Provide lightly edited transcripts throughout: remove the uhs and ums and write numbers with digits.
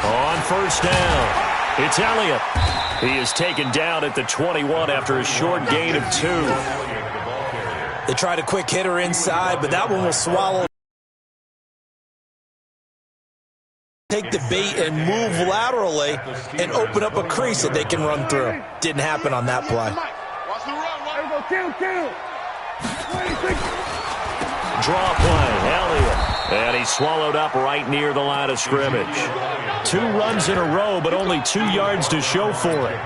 On first down, it's Elliott. He is taken down at the 21 after a short gain of 2. They tried a quick hitter inside, but that one will swallow. Take the bait and move laterally and open up a crease that they can run through. Didn't happen on that play. Draw play, Elliott. And he's swallowed up right near the line of scrimmage. 2 runs in a row, but only 2 yards to show for it.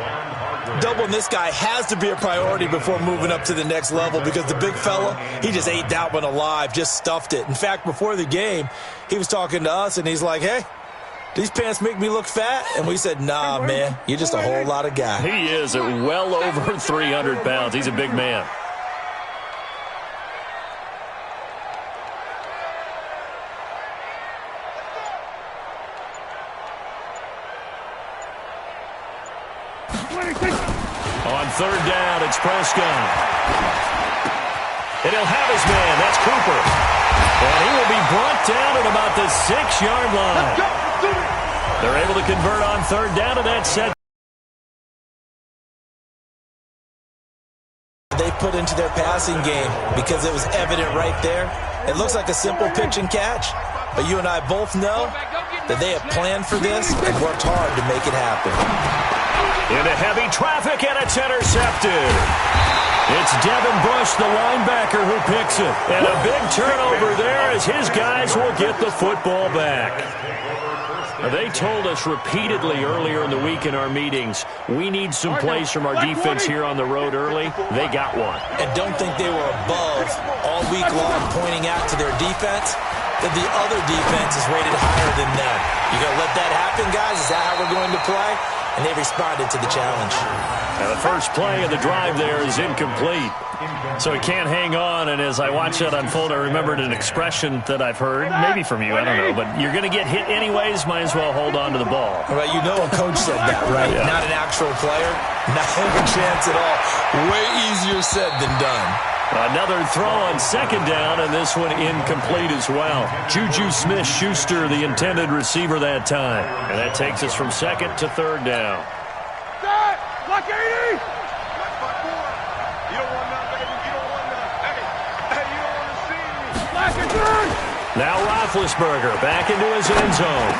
Doubling this guy has to be a priority before moving up to the next level because the big fella, he just ate that one alive, just stuffed it. In fact, before the game, he was talking to us, and he's like, hey, these pants make me look fat? And we said, nah, man, you're just a whole lot of guy. He is at well over 300 pounds. He's a big man. On third down, it's Prescott. And he'll have his man. That's Cooper. And he will be brought down at about the 6-yard line. They're able to convert on third down, and that's set. They put into their passing game because it was evident right there. It looks like a simple pitch and catch, but you and I both know that they have planned for this and worked hard to make it happen. Into heavy traffic, and it's intercepted. It's Devin Bush, the linebacker, who picks it. And a big turnover there as his guys will get the football back. They told us repeatedly earlier in the week in our meetings, we need some plays from our defense here on the road early. They got one. And don't think they were above all week long pointing out to their defense that the other defense is rated higher than them. You going to let that happen, guys? Is that how we're going to play? And they responded to the challenge. Now the first play of the drive there is incomplete. So he can't hang on, and as I watch that unfold, I remembered an expression that I've heard, maybe from you, I don't know, but you're going to get hit anyways, might as well hold on to the ball. Well, you know a coach said that, right? Yeah. Not an actual player. Not a chance at all. Way easier said than done. Another throw on second down, and this one incomplete as well. Juju Smith-Schuster, the intended receiver that time. And that takes us from second to third down. Block 80! Now Roethlisberger back into his end zone.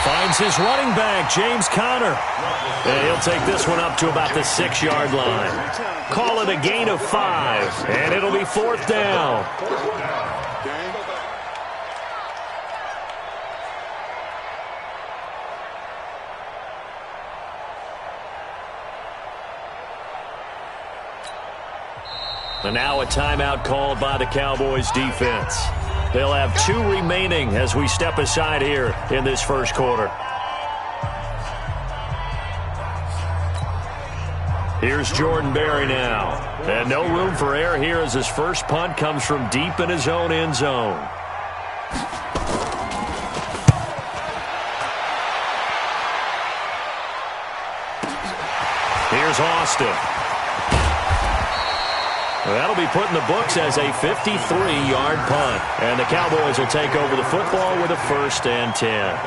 Finds his running back, James Conner. And he'll take this one up to about the 6-yard line. Call it a gain of 5, and it'll be fourth down. And now a timeout called by the Cowboys defense. They'll have 2 remaining as we step aside here in this first quarter. Here's Jordan Berry now. And no room for error here as his first punt comes from deep in his own end zone. Here's Austin. That'll be put in the books as a 53-yard punt. And the Cowboys will take over the football with a 1st and 10.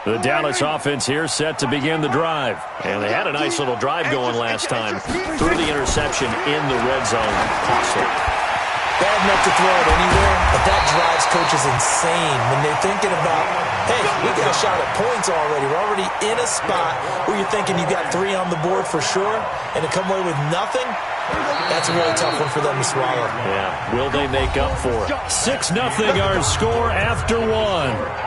The Dallas offense here set to begin the drive. And they had a nice little drive going last time. Threw the interception in the red zone. Costly. Bad enough to throw it anywhere, but that drives coaches insane when they're thinking about, hey, we got a shot at points already. We're already in a spot where you're thinking you got 3 on the board for sure, and to come away with nothing, that's a really tough one for them to swallow. Yeah, will they make up for it? 6-0 our score after 1.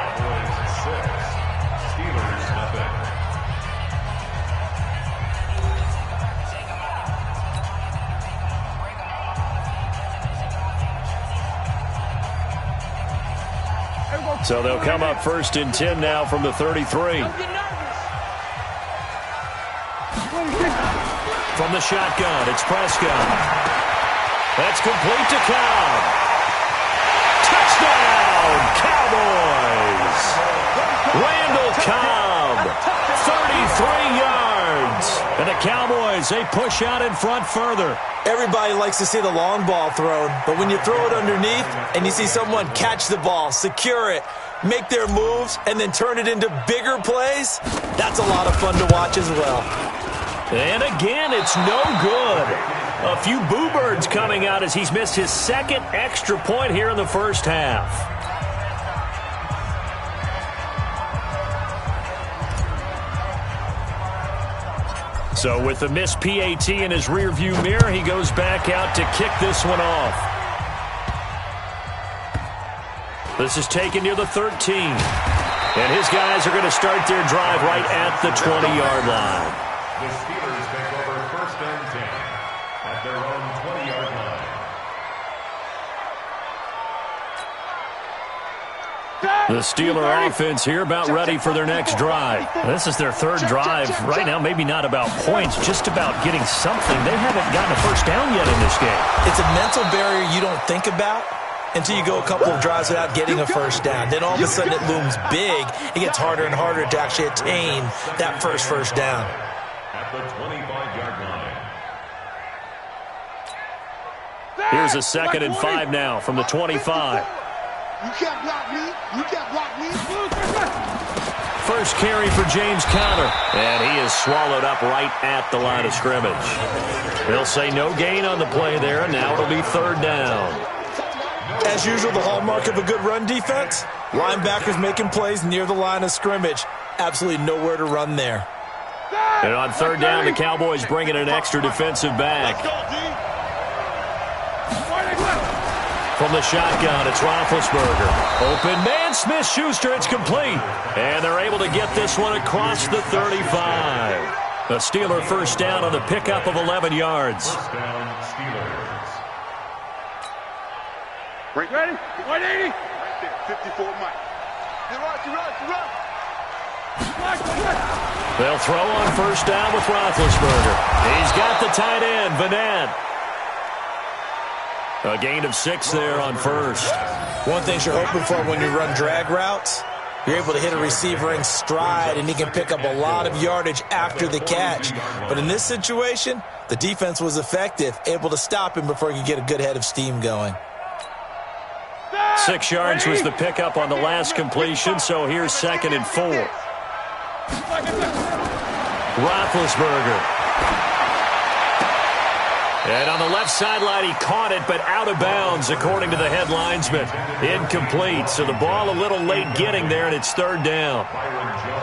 So they'll come up 1st and 10 now from the 33. From the shotgun, it's Prescott. That's complete to Cobb. Touchdown, Cowboys! Randall Cobb, 33 yards. Cowboys, they push out in front further. Everybody likes to see the long ball thrown, but when you throw it underneath and you see someone catch the ball, secure it, make their moves, and then turn it into bigger plays, that's a lot of fun to watch as well. And again, it's no good. A few boo birds coming out as he's missed his second extra point here in the first half. So with the missed PAT in his rearview mirror, he goes back out to kick this one off. This is taken near the 13. And his guys are going to start their drive right at the 20-yard line. The Steelers take over first and 10 at their own 20-yard line. The Steeler offense here about ready for their next drive. This is their third drive. Right now, maybe not about points, just about getting something. They haven't gotten a first down yet in this game. It's a mental barrier you don't think about until you go a couple of drives without getting a first down. Then all of a sudden it looms big. It gets harder and harder to actually attain that first down. At the 25-yard line. Here's a 2nd and 5 now from the 25. You can't block me. You can't block me. First carry for James Conner. And he is swallowed up right at the line of scrimmage. They'll say no gain on the play there, and now it'll be 3rd down. As usual, the hallmark of a good run defense, linebackers making plays near the line of scrimmage. Absolutely nowhere to run there. And on 3rd down, the Cowboys bring in an extra defensive back. From the shotgun, it's Roethlisberger. Open man, Smith-Schuster, it's complete. And they're able to get this one across the 35. A Steeler first down on the pickup of 11 yards. First down, Steelers. Ready? 180. Right there, 54 Mike. They'll throw on first down with Roethlisberger. He's got the tight end, Vanette. A gain of 6 there on first. One thing you're hoping for when you run drag routes, you're able to hit a receiver in stride, and he can pick up a lot of yardage after the catch. But in this situation, the defense was effective, able to stop him before he could get a good head of steam going. 6 yards was the pickup on the last completion, so here's 2nd and 4. Roethlisberger. And on the left sideline, he caught it, but out of bounds, according to the headlinesman. Incomplete, so the ball a little late getting there, and it's 3rd down.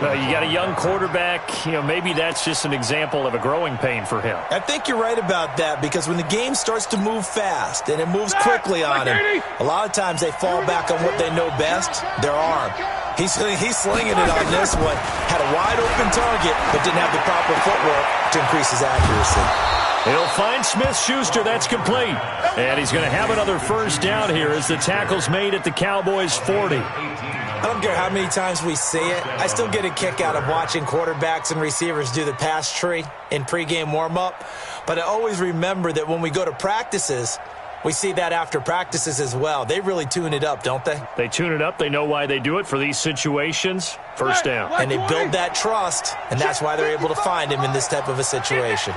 You got a young quarterback, maybe that's just an example of a growing pain for him. I think you're right about that, because when the game starts to move fast and it moves quickly on him, a lot of times they fall back on what they know best, their arm. He's slinging it on this one. Had a wide open target, but didn't have the proper footwork to increase his accuracy. He'll find Smith-Schuster. That's complete. And he's going to have another first down here as the tackle's made at the Cowboys' 40. I don't care how many times we see it. I still get a kick out of watching quarterbacks and receivers do the pass tree in pregame warm-up. But I always remember that when we go to practices, we see that after practices as well. They really tune it up, don't they? They tune it up. They know why they do it for these situations. First down. And they build that trust, and that's why they're able to find him in this type of a situation.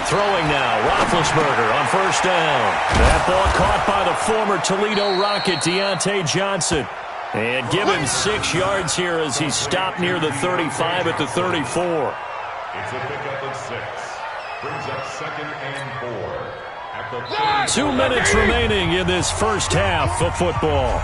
Throwing now, Roethlisberger on first down. That ball caught by the former Toledo Rocket, Deontay Johnson. And give him 6 yards here as he's stopped near the 35 at the 34. It's a pickup of 6. Brings up 2nd and 4. At the 2 minutes remaining in this first half of football.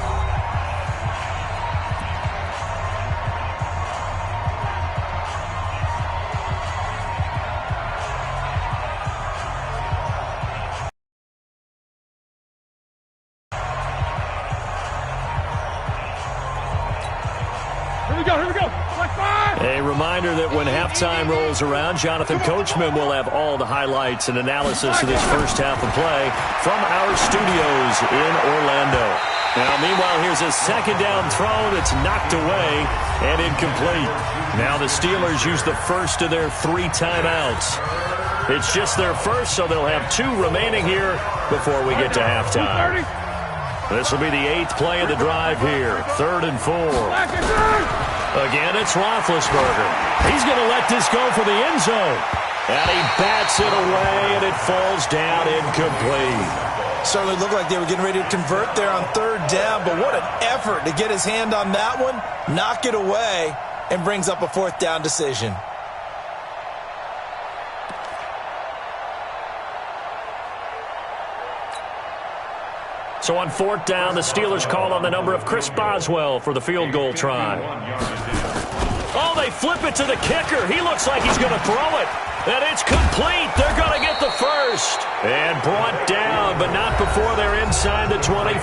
Here we go. A reminder that when halftime rolls around, Jonathan Coachman will have all the highlights and analysis of this first half of play from our studios in Orlando. Now, meanwhile, here's a 2nd down throw that's knocked away and incomplete. Now the Steelers use the first of their 3 timeouts. It's just their first, so they'll have 2 remaining here before we get to halftime. This will be the 8th play of the drive here. 3rd and 4. Again, it's Roethlisberger. He's going to let this go for the end zone. And he bats it away, and it falls down incomplete. Certainly looked like they were getting ready to convert there on third down, but what an effort to get his hand on that one, knock it away, and brings up a fourth down decision. So on fourth down, the Steelers call on the number of Chris Boswell for the field goal try. Oh, they flip it to the kicker. He looks like he's going to throw it. And it's complete. They're going to get the first. And brought down, but not before they're inside the 25.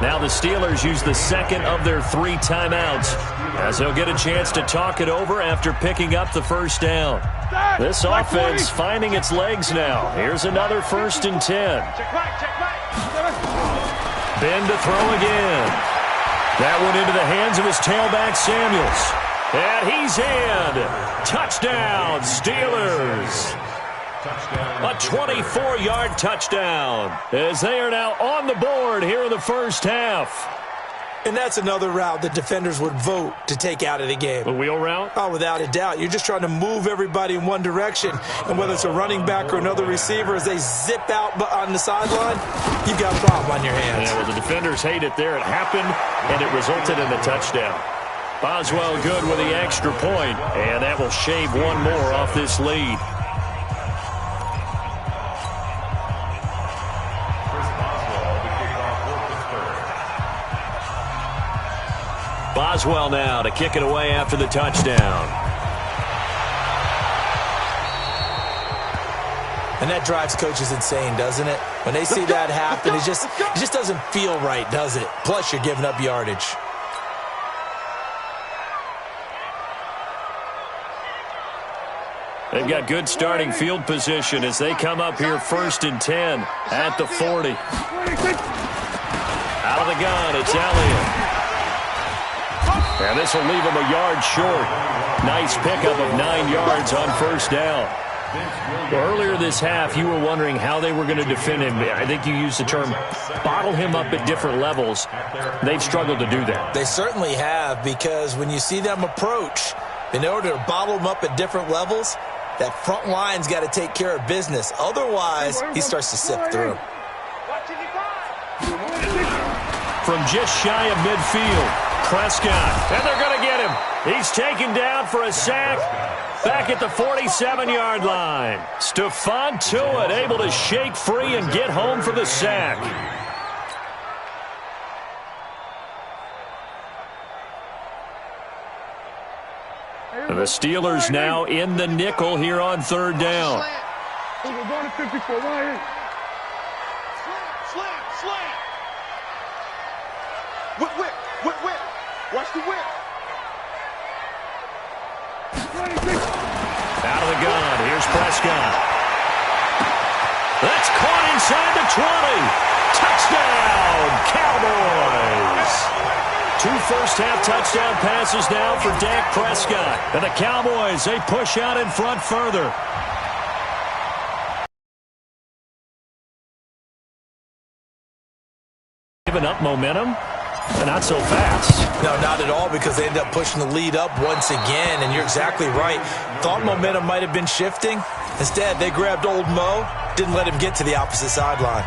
Now the Steelers use the second of their 3 timeouts, as they'll get a chance to talk it over after picking up the first down. This offense finding its legs now. Here's another 1st and 10. Ben to throw again. That one into the hands of his tailback, Samuels. And he's in. Touchdown, Steelers. A 24-yard touchdown, as they are now on the board here in the first half. And that's another route that defenders would vote to take out of the game. The wheel route? Oh, without a doubt. You're just trying to move everybody in one direction. And whether it's a running back or another receiver, as they zip out on the sideline, you've got a problem on your hands. Yeah, well, the defenders hate it there. It happened, and it resulted in a touchdown. Boswell good with the extra point, and that will shave one more off this lead. Boswell now to kick it away after the touchdown. And that drives coaches insane, doesn't it? When they see that happen, it just doesn't feel right, does it? Plus, you're giving up yardage. They've got good starting field position as they come up here 1st and 10 at the 40. Out of the gun, it's Elliott. And this will leave him a yard short. Nice pickup of 9 yards on first down. Well, earlier this half, you were wondering how they were going to defend him. I think you used the term bottle him up at different levels. They've struggled to do that. They certainly have, because when you see them approach, in order to bottle him up at different levels, that front line's got to take care of business. Otherwise, he starts to sip through. From just shy of midfield, Prescott, and they're going to get him. He's taken down for a sack back at the 47-yard line. Stephon Tuitt able to shake free and get home for the sack. The Steelers now in the nickel here on third down. Whip. Watch the whip. Out of the gun. Here's Prescott. That's caught inside the 20. Touchdown, Cowboys. 2 first-half touchdown passes now for Dak Prescott. And the Cowboys, they push out in front further. Giving up momentum. Not so fast. No, not at all, because they end up pushing the lead up once again, and you're exactly right. Thought momentum might have been shifting. Instead, they grabbed old Mo, didn't let him get to the opposite sideline.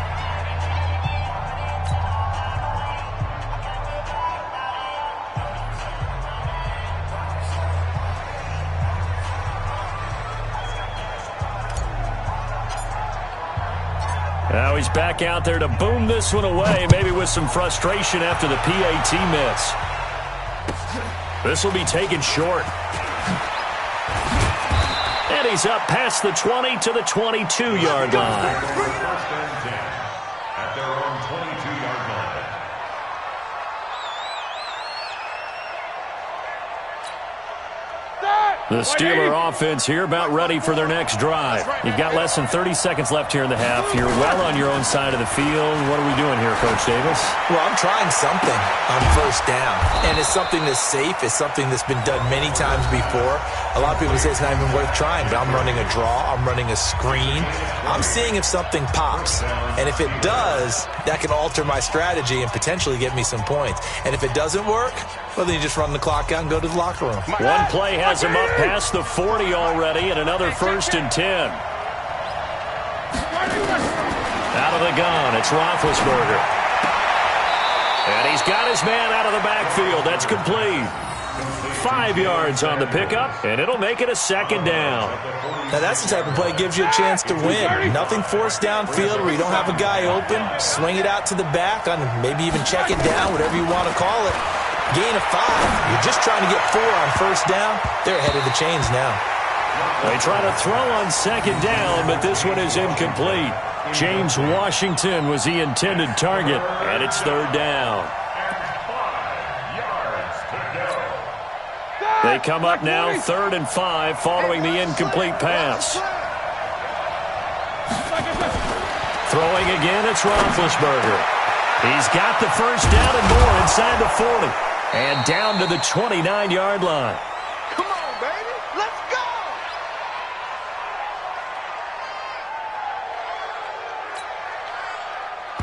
Now he's back out there to boom this one away, maybe with some frustration after the PAT miss. This will be taken short. And he's up past the 20 to the 22-yard line. First and 10 at their own 22-yard line. The Steeler offense here about ready for their next drive. You've got less than 30 seconds left here in the half. You're well on your own side of the field. What are we doing here, Coach Davis? Well, I'm trying something on first down. And it's something that's safe. It's something that's been done many times before. A lot of people say it's not even worth trying, but I'm running a draw. I'm running a screen. I'm seeing if something pops. And if it does, that can alter my strategy and potentially get me some points. And if it doesn't work, Well, then you just run the clock out and go to the locker room. One play has him up past the 40 already, and another 1st and 10. Out of the gun, it's Roethlisberger. And he's got his man out of the backfield. That's complete. 5 yards on the pickup, and it'll make it a 2nd down. Now, that's the type of play that gives you a chance to win. Nothing forced downfield where you don't have a guy open. Swing it out to the back, on maybe even check it down, whatever you want to call it. Gain of 5. You're just trying to get 4 on 1st down. They're ahead of the chains now. They try to throw on 2nd down, but this one is incomplete. James Washington was the intended target, and it's 3rd down. They come up now 3rd and 5 following the incomplete pass. Throwing again, it's Roethlisberger. He's got the 1st down and more inside the 40. And down to the 29-yard line. Come on, baby. Let's go.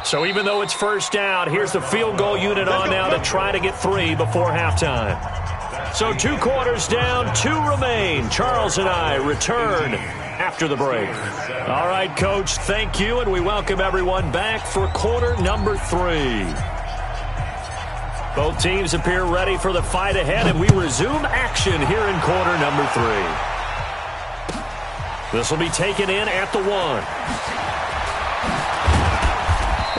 So even though it's 1st down, here's the field goal unit on now to try to get 3 before halftime. So 2 quarters down, 2 remain. Charles and I return after the break. All right, Coach, thank you, and we welcome everyone back for quarter number 3. Both teams appear ready for the fight ahead, and we resume action here in quarter number 3. This will be taken in at the 1.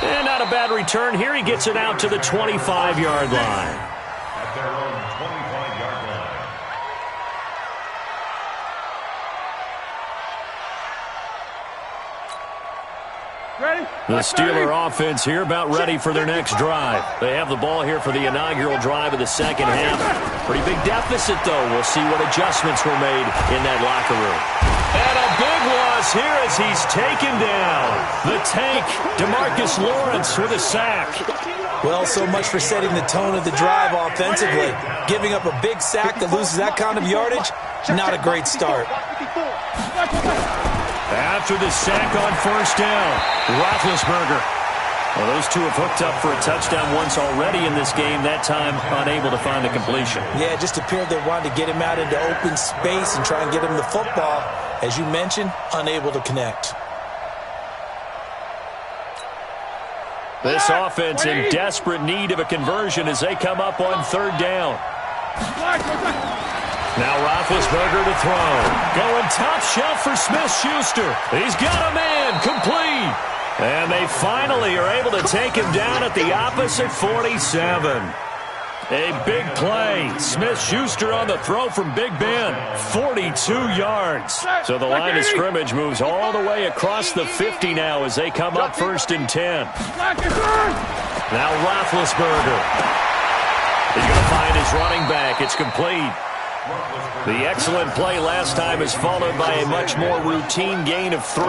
And not a bad return here. He gets it out to the 25-yard line. At their own 25-yard line. Ready? The Steeler offense here about ready for their next drive. They have the ball here for the inaugural drive of the 2nd half. Pretty big deficit, though. We'll see what adjustments were made in that locker room. And a big loss here as he's taken down. The tank, DeMarcus Lawrence with a sack. Well, so much for setting the tone of the drive offensively. Giving up a big sack that loses that kind of yardage, not a great start. After the sack on 1st down, Roethlisberger. Well, those two have hooked up for a touchdown once already in this game, that time unable to find the completion. Yeah, it just appeared they wanted to get him out into open space and try and get him the football. As you mentioned, unable to connect. This offense in desperate need of a conversion as they come up on 3rd down. Now Roethlisberger to throw. Going top shelf for Smith-Schuster. He's got a man, complete. And they finally are able to take him down at the opposite 47. A big play. Smith-Schuster on the throw from Big Ben. 42 yards. So the line of scrimmage moves all the way across the 50 now as they come up 1st and 10. Now Roethlisberger. He's going to find his running back. It's complete. The excellent play last time is followed by a much more routine gain of 3.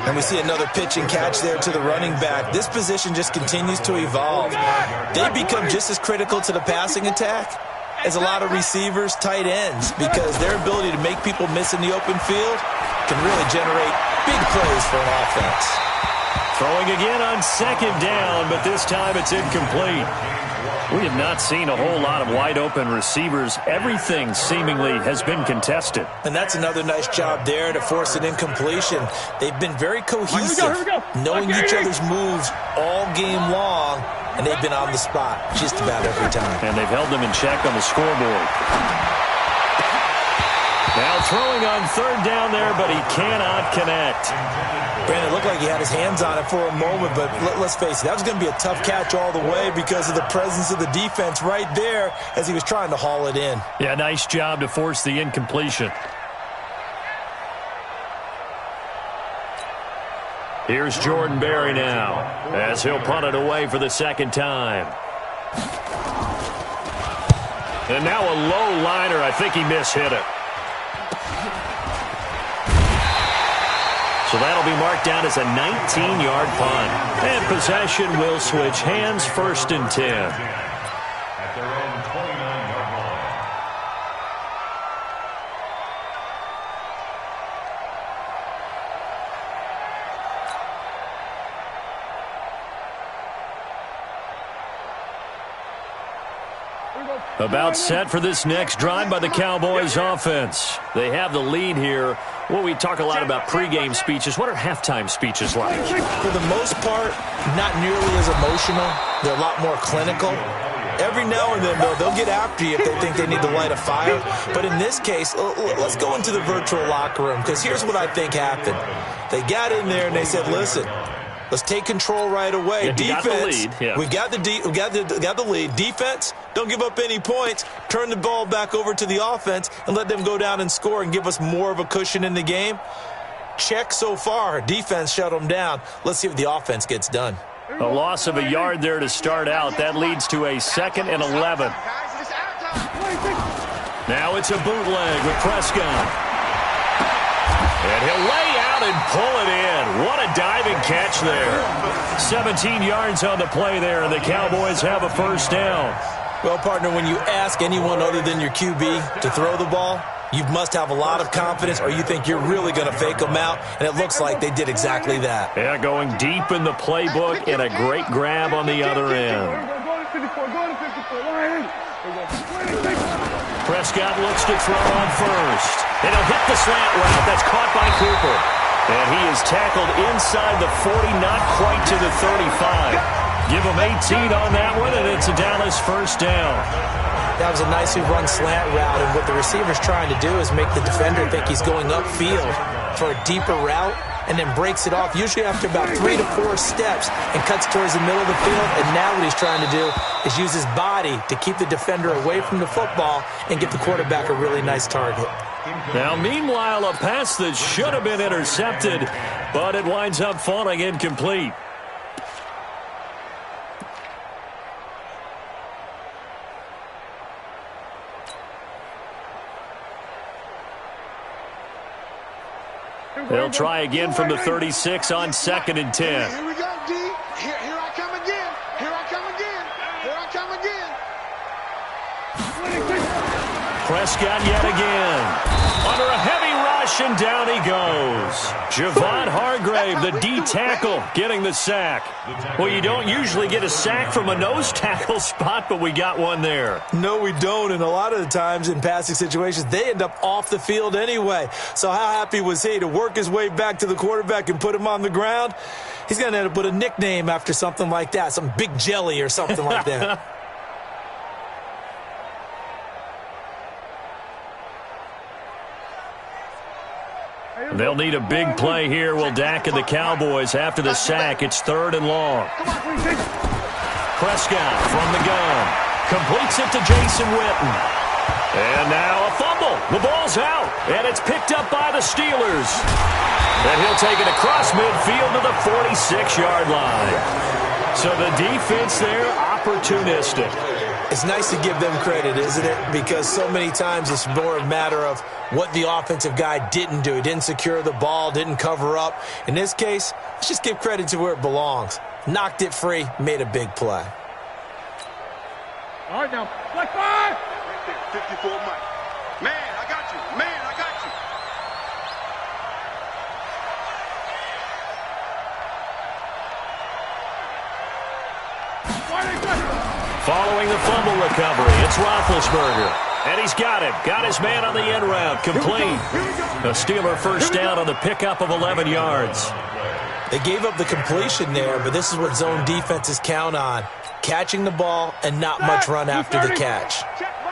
And we see another pitch and catch there to the running back. This position just continues to evolve. They become just as critical to the passing attack as a lot of receivers, tight ends, because their ability to make people miss in the open field can really generate big plays for an offense. Throwing again on 2nd down, but this time it's incomplete. We have not seen a whole lot of wide-open receivers. Everything seemingly has been contested. And that's another nice job there to force an incompletion. They've been very cohesive, knowing each other's moves all game long, and they've been on the spot just about every time. And they've held them in check on the scoreboard. Now throwing on 3rd down there, but he cannot connect. Brandon, it looked like he had his hands on it for a moment, but let's face it, that was going to be a tough catch all the way because of the presence of the defense right there as he was trying to haul it in. Yeah, nice job to force the incompletion. Here's Jordan Berry now as he'll punt it away for the 2nd time. And now a low liner. I think he mishit it. So that'll be marked down as a 19-yard punt. And possession will switch hands, 1st and 10. At their own 29-yard line. About set for this next drive by the Cowboys offense. They have the lead here. Well, we talk a lot about pregame speeches. What are halftime speeches like? For the most part, not nearly as emotional. They're a lot more clinical. Every now and then, though, they'll get after you if they think they need to light a fire. But in this case, let's go into the virtual locker room, because here's what I think happened. They got in there and they said, listen, let's take control right away. Yeah, defense, we got the lead. Defense, don't give up any points. Turn the ball back over to the offense and let them go down and score and give us more of a cushion in the game. Check so far. Defense shut them down. Let's see if the offense gets done. A loss of a yard there to start out. That leads to a 2nd and 11. Now it's a bootleg with Prescott. And he'll lay out and pull it in. What a diving catch there. 17 yards on the play there, and the Cowboys have a first down. Well, partner, when you ask anyone other than your QB to throw the ball, you must have a lot of confidence, or you think you're really going to fake them out, and it looks like they did exactly that. Yeah, going deep in the playbook and a great grab on the other end. Prescott looks to throw on first. And he'll hit the slant route. That's caught by Cooper. And he is tackled inside the 40, not quite to the 35. Give him 18 on that one, and it's a Dallas first down. That was a nicely run slant route, and what the receiver's trying to do is make the defender think he's going upfield for a deeper route, and then breaks it off, usually after about 3 to 4 steps, and cuts towards the middle of the field. And now what he's trying to do is use his body to keep the defender away from the football and get the quarterback a really nice target. Now, meanwhile, a pass that should have been intercepted, but it winds up falling incomplete. They'll try again from the 36 on 2nd and 10. Here we go, D. Here I come again. Here I come again. Here I come again. Prescott yet again. Under a heavy rush, and down he goes. Javon Hargrave, the D tackle, getting the sack. Well, you don't usually get a sack from a nose tackle spot, but we got one there. No, we don't, and a lot of the times in passing situations, they end up off the field anyway. So how happy was he to work his way back to the quarterback and put him on the ground? He's going to end up with a nickname after something like that, some Big Jelly or something like that. They'll need a big play here. Will Dak and the Cowboys after the sack. It's 3rd and long. Prescott from the gun. Completes it to Jason Witten. And now a fumble. The ball's out. And it's picked up by the Steelers. And he'll take it across midfield to the 46-yard line. So the defense there, opportunistic. It's nice to give them credit, isn't it? Because so many times it's more a matter of what the offensive guy didn't do. He didn't secure the ball, didn't cover up. In this case, let's just give credit to where it belongs. Knocked it free, made a big play. All right, now. Black 5. 54 Mike. Man, I got you. Man, I got you. Following the fumble recovery, it's Roethlisberger. And he's got him. Got his man on the end route. Complete. A Steeler first down on the pickup of 11 yards. They gave up the completion there, but this is what zone defenses count on. Catching the ball and not much run after the catch.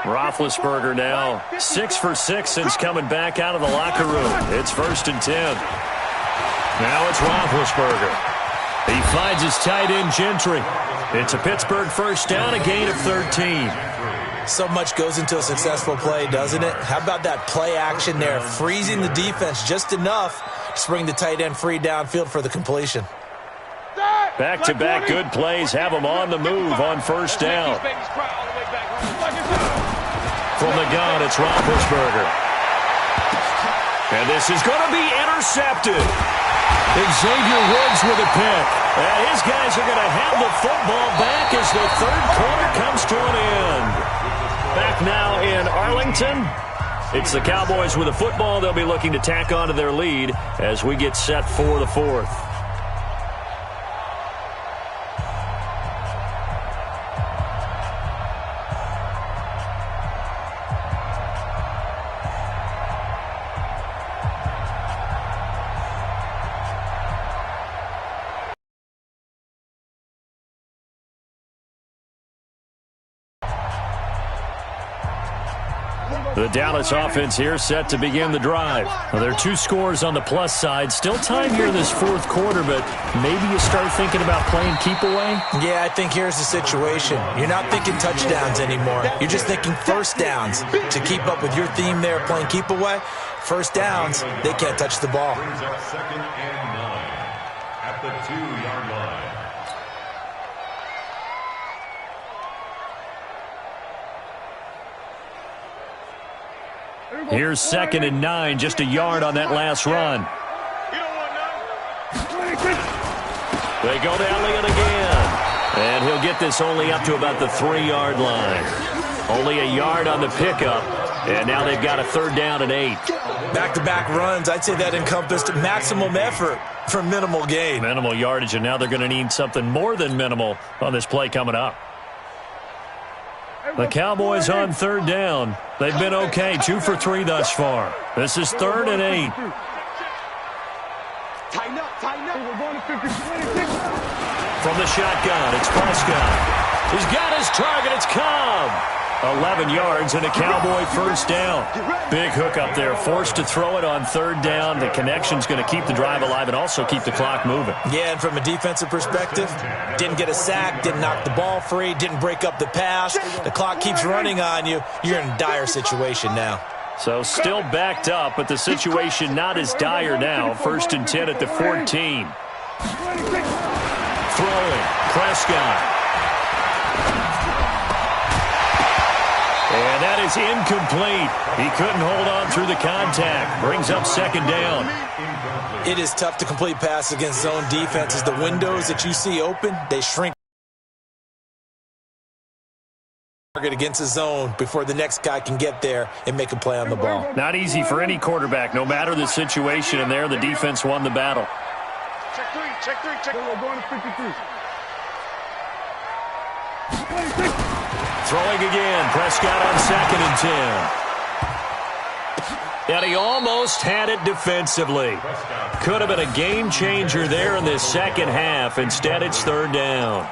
Roethlisberger now 6 for 6 since coming back out of the locker room. It's 1st and 10. Now it's Roethlisberger. He finds his tight end Gentry. It's a Pittsburgh first down, a gain of 13. So much goes into a successful play, doesn't it? How about that play action there? Freezing the defense just enough to bring the tight end free downfield for the completion. Back-to-back good plays have him on the move on first down. From the gun, it's Roethlisberger. And this is going to be intercepted. Xavier Woods with a pick. And his guys are going to have the football back as the third quarter comes to an end. Back now in Arlington. It's the Cowboys with the football. They'll be looking to tack on to their lead as we get set for the fourth. The Dallas offense here set to begin the drive. Well, there are 2 scores on the plus side. Still time here in this fourth quarter, but maybe you start thinking about playing keep away? Yeah, I think here's the situation. You're not thinking touchdowns anymore. You're just thinking first downs. To keep up with your theme there, playing keep away, first downs, they can't touch the ball. Brings up 2nd and 9 at the 2-yard line. Here's 2nd and 9, just a yard on that last run. They go to Elliott again. And he'll get this only up to about the 3-yard line. Only a yard on the pickup. And now they've got a 3rd down and 8. Back-to-back runs, I'd say that encompassed maximum effort for minimal gain. Minimal yardage, and now they're going to need something more than minimal on this play coming up. The Cowboys on 3rd down. They've been okay, 2 for 3 thus far. This is 3rd and 8. Tighten up. From the shotgun, it's Prescott. He's got his target. It's Cobb. 11 yards and a Cowboy 1st down. Big hook up there. Forced to throw it on 3rd down. The connection's going to keep the drive alive and also keep the clock moving. Yeah, and from a defensive perspective, didn't get a sack, didn't knock the ball free, didn't break up the pass. The clock keeps running on you. You're in a dire situation now. So still backed up, but the situation not as dire now. 1st and 10 at the 14. Throwing, Prescott. And that is incomplete. He couldn't hold on through the contact. Brings up 2nd down. It is tough to complete passes against zone defenses. The windows that you see open, they shrink against the zone before the next guy can get there and make a play on the ball. Not easy for any quarterback, no matter the situation. And there, the defense won the battle. Check 3. We're going to 53. Throwing again, Prescott on 2nd and 10. And he almost had it defensively. Could have been a game changer there in this second half. Instead, it's 3rd down.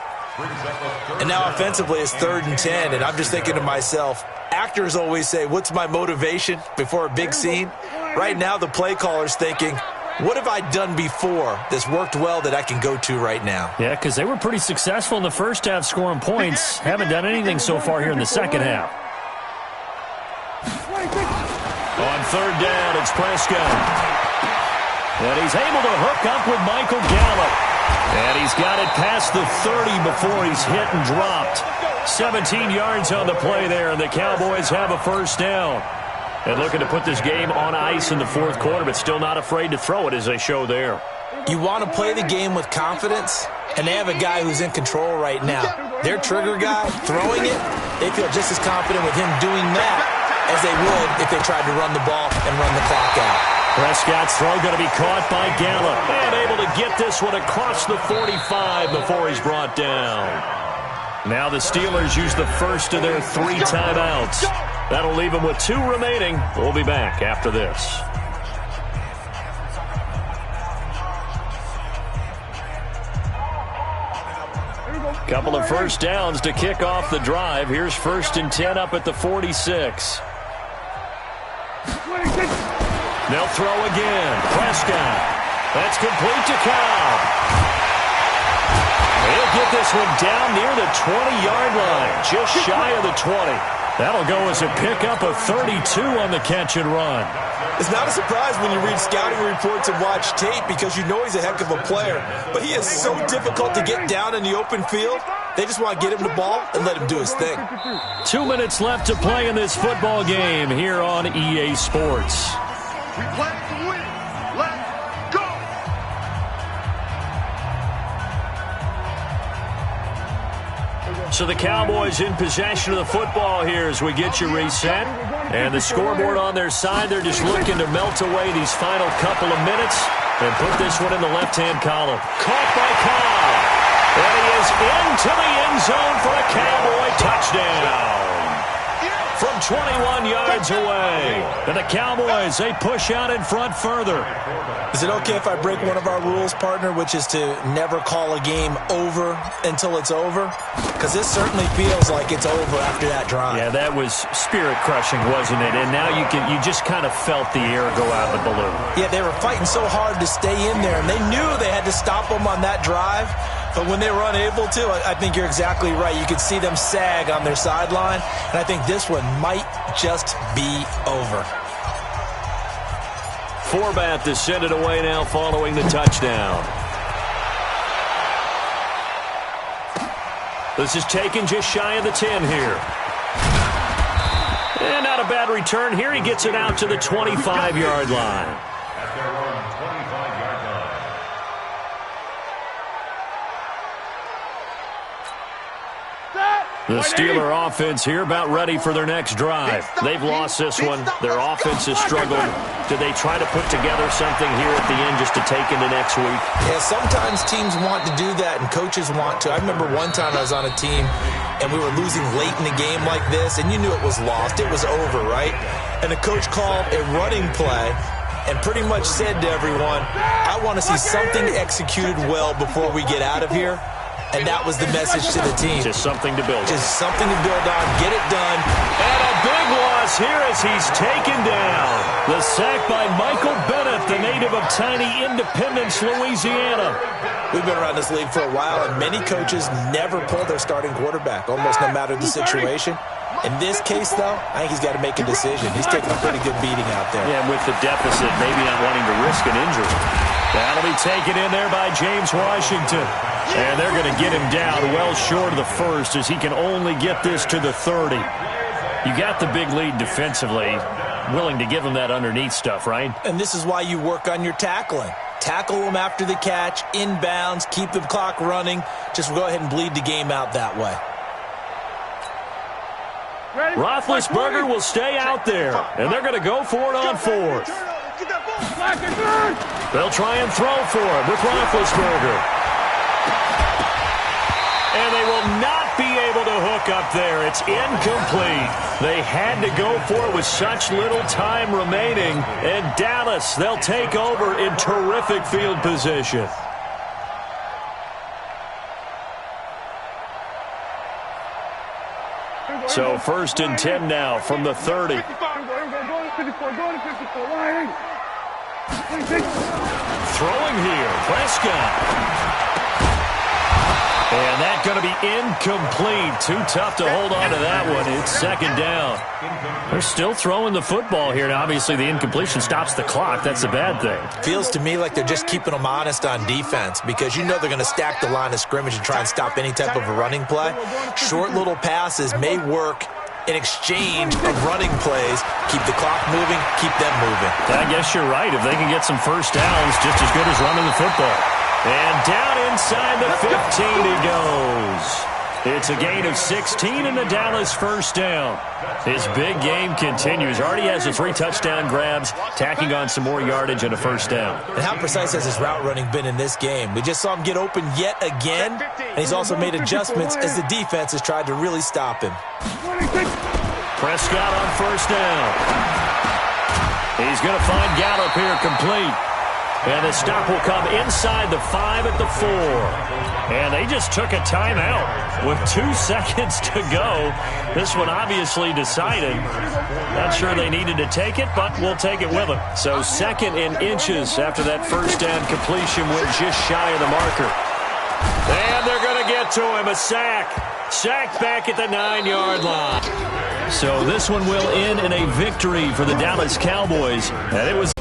And now offensively, it's 3rd and 10, and I'm just thinking to myself, actors always say, what's my motivation before a big scene? Right now, the play caller's thinking, what have I done before that's worked well that I can go to right now? Yeah, because they were pretty successful in the first half scoring points. Haven't done anything so far here in the second half. On 3rd down, it's Prescott. And he's able to hook up with Michael Gallup. And he's got it past the 30 before he's hit and dropped. 17 yards on the play there, and the Cowboys have a 1st down. And looking to put this game on ice in the 4th quarter, but still not afraid to throw it as they show there. You want to play the game with confidence, and they have a guy who's in control right now. Their trigger guy, throwing it, they feel just as confident with him doing that as they would if they tried to run the ball and run the clock out. Prescott's throw going to be caught by Gallup. And able to get this one across the 45 before he's brought down. Now the Steelers use the first of their 3 timeouts. That'll leave them with 2 remaining. We'll be back after this. Couple of first downs to kick off the drive. Here's 1st and 10 up at the 46. They'll throw again. Prescott. That's complete to Cobb. He'll get this one down near the 20-yard line, just shy of the 20. That'll go as a pickup of 32 on the catch and run. It's not a surprise when you read scouting reports and watch tape because you know he's a heck of a player. But he is so difficult to get down in the open field. They just want to get him the ball and let him do his thing. 2 minutes left to play in this football game here on EA Sports. We play to win. Let's go. So the Cowboys in possession of the football here as we get you reset. And the scoreboard on their side, they're just looking to melt away these final couple of minutes and put this one in the left-hand column. Caught by Cobb. And he is into the end zone for a Cowboy touchdown. From from 21 yards away. And the Cowboys, they push out in front further. Is it okay if I break one of our rules, partner, which is to never call a game over until it's over? Because this certainly feels like it's over after that drive. Yeah, that was spirit-crushing, wasn't it? And now you just kind of felt the air go out of the balloon. Yeah, they were fighting so hard to stay in there, and they knew they had to stop them on that drive. But when they were unable to, I think you're exactly right. You could see them sag on their sideline, and I think this one might just be over. Forbath to send it away now following the touchdown. This is taken just shy of the 10 here. And not a bad return here. He gets it out to the 25-yard line. At their own 25-yard line. The Steeler offense here about ready for their next drive. They've lost this one. Their offense has struggled. Do they try to put together something here at the end just to take into next week? Yeah, sometimes teams want to do that and coaches want to. I remember one time I was on a team and we were losing late in the game like this, and you knew it was lost. It was over, right? And the coach called a running play and pretty much said to everyone, I want to see something executed well before we get out of here. And that was the message to the team. Just something to build on. Just something to build on. Get it done. And a big loss here as he's taken down. The sack by Michael Bennett, the native of tiny Independence, Louisiana. We've been around this league for a while, and many coaches never pull their starting quarterback, almost no matter the situation. In this case, though, I think he's got to make a decision. He's taking a pretty good beating out there. Yeah, with the deficit, maybe not wanting to risk an injury. That'll be taken in there by James Washington. And they're going to get him down well short of the first as he can only get this to the 30. You got the big lead defensively, willing to give him that underneath stuff, right? And this is why you work on your tackling. Tackle him after the catch, inbounds, keep the clock running. Just go ahead and bleed the game out that way. Roethlisberger will stay out there, and they're going to go for it on fourth. They'll try and throw for it with Roethlisberger. And they will not be able to hook up there. It's incomplete. They had to go for it with such little time remaining. And Dallas, they'll take over in terrific field position. So 1st and 10 now from the 30. Throwing here, Prescott. And that's going to be incomplete. Too tough to hold on to that one. It's 2nd down. They're still throwing the football here. Now, obviously, the incompletion stops the clock. That's a bad thing. Feels to me like they're just keeping them honest on defense because you know they're going to stack the line of scrimmage and try and stop any type of a running play. Short little passes may work in exchange of running plays. Keep the clock moving, keep them moving. I guess you're right. If they can get some first downs, just as good as running the football. And down inside the 15 he goes. It's a gain of 16 in the Dallas first down. His big game continues. Already has the 3 touchdown grabs, tacking on some more yardage and a first down. And how precise has his route running been in this game? We just saw him get open yet again, and he's also made adjustments as the defense has tried to really stop him. Prescott on first down. He's going to find Gallup here complete. And the stop will come inside the 5 at the 4. And they just took a timeout with 2 seconds to go. This one obviously decided. Not sure they needed to take it, but we'll take it with them. So 2nd and inches after that first down completion went just shy of the marker. And they're going to get to him, a sack. Sacked back at the 9-yard line. So this one will end in a victory for the Dallas Cowboys. And it was